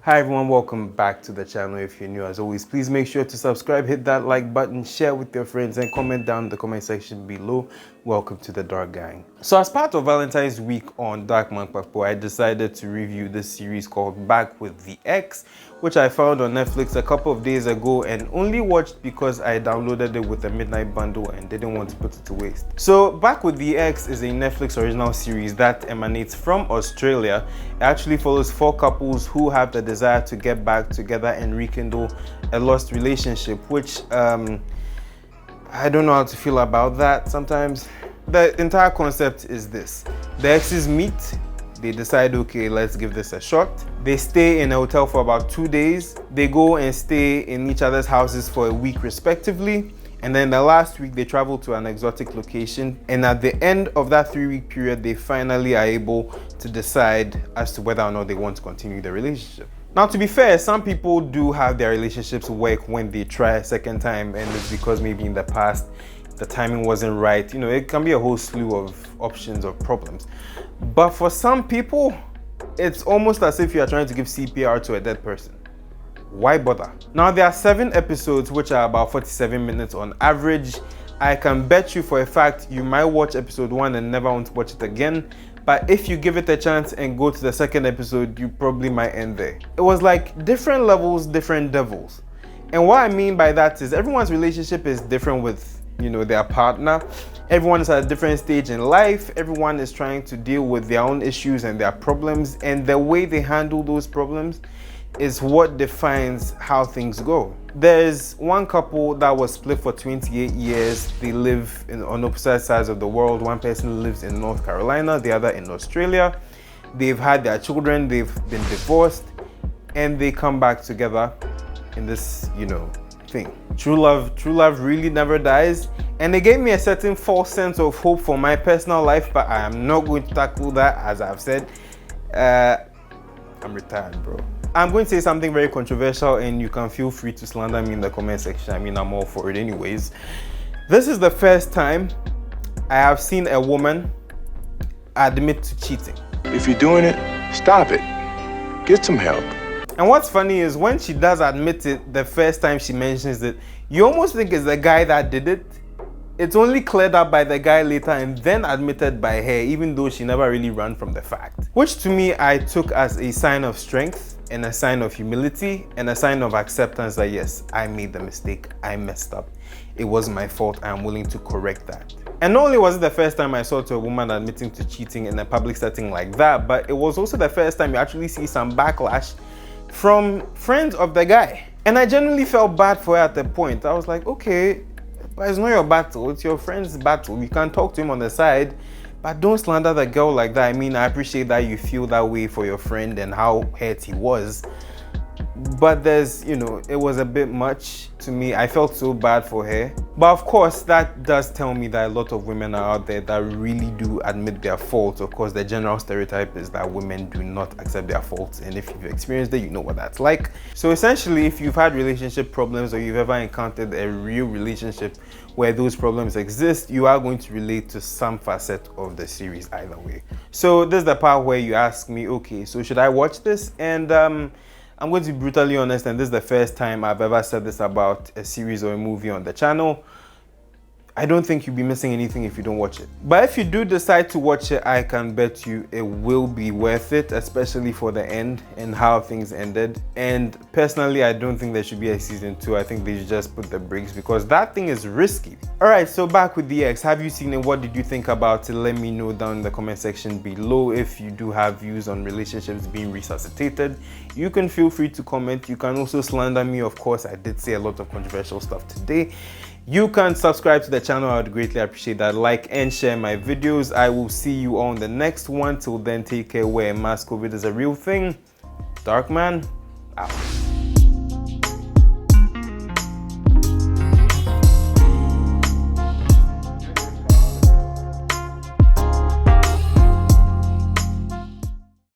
Hi everyone, welcome back to the channel. If you're new, as always, please make sure to subscribe, hit that like button, share with your friends, and comment down in the comment section below. Welcome to the Dark Gang. So as part of Valentine's week on Man Kpakpo, I decided to review this series called Back with the Ex, which I found on Netflix a couple of days ago and only watched because I downloaded it with a midnight bundle and didn't want to put it to waste. So Back with the Ex is a Netflix original series that emanates from Australia. It actually follows 4 couples who have the desire to get back together and rekindle a lost relationship, which I don't know how to feel about that sometimes. The entire concept is this: the exes meet, they decide, okay, let's give this a shot. They stay in a hotel for about 2 days. They go and stay in each other's houses for a week respectively. And then the last week they travel to an exotic location. And at the end of that 3-week period, they finally are able to decide as to whether or not they want to continue the relationship. Now, to be fair, some people do have their relationships work when they try a second time, and it's because maybe in the past the timing wasn't right. You know, it can be a whole slew of options or problems. But for some people, it's almost as if you are trying to give CPR to a dead person. Why bother? Now, there are 7 episodes which are about 47 minutes on average. I can bet you for a fact you might watch episode 1 and never want to watch it again. But if you give it a chance and go to the second episode, you probably might end there. It was like different levels, different devils. And what I mean by that is everyone's relationship is different with, you know, their partner. Everyone is at a different stage in life. Everyone is trying to deal with their own issues and their problems. And the way they handle those problems is what defines how things go. There's one couple that was split for 28 years. They live on opposite sides of the world. One person lives in North Carolina, the other in Australia. They've had their children, they've been divorced, and they come back together in this, you know, thing. True love really never dies. And it gave me a certain false sense of hope for my personal life, but I am not going to tackle that. As I've said, I'm retired, bro. I'm going to say something very controversial, and you can feel free to slander me in the comment section. I mean, I'm all for it anyways. This is the first time I have seen a woman admit to cheating. If you're doing it, stop it. Get some help. And what's funny is when she does admit it, the first time she mentions it, you almost think it's the guy that did it. It's only cleared up by the guy later and then admitted by her, even though she never really ran from the fact. Which to me, I took as a sign of strength and a sign of humility and a sign of acceptance that yes, I made the mistake, I messed up. It was my fault, I'm willing to correct that. And not only was it the first time I saw a woman admitting to cheating in a public setting like that, but it was also the first time you actually see some backlash from friends of the guy. And I genuinely felt bad for her at the point. I was like, okay, but it's not your battle, it's your friend's battle. You can talk to him on the side, but don't slander the girl like that. I mean, I appreciate that you feel that way for your friend and how hurt he was. But there's, you know, it was a bit much to me. I felt so bad for her. But of course, that does tell me that a lot of women are out there that really do admit their faults. Of course, the general stereotype is that women do not accept their faults. And if you've experienced it, you know what that's like. So essentially, if you've had relationship problems or you've ever encountered a real relationship where those problems exist, you are going to relate to some facet of the series either way. So this is the part where you ask me, okay, so should I watch this? And I'm going to be brutally honest, and this is the first time I've ever said this about a series or a movie on the channel. I don't think you'll be missing anything if you don't watch it. But if you do decide to watch it, I can bet you it will be worth it, especially for the end and how things ended. And personally, I don't think there should be a season 2. I think they should just put the brakes because that thing is risky. Alright, so Back with the Ex. Have you seen it? What did you think about it? Let me know down in the comment section below. If you do have views on relationships being resuscitated, you can feel free to comment. You can also slander me. Of course, I did say a lot of controversial stuff today. You can subscribe to the channel. I would greatly appreciate that. Like and share my videos. I will see you on the next one. Till then, take care. Wear a mask. COVID is a real thing. Dark Man out.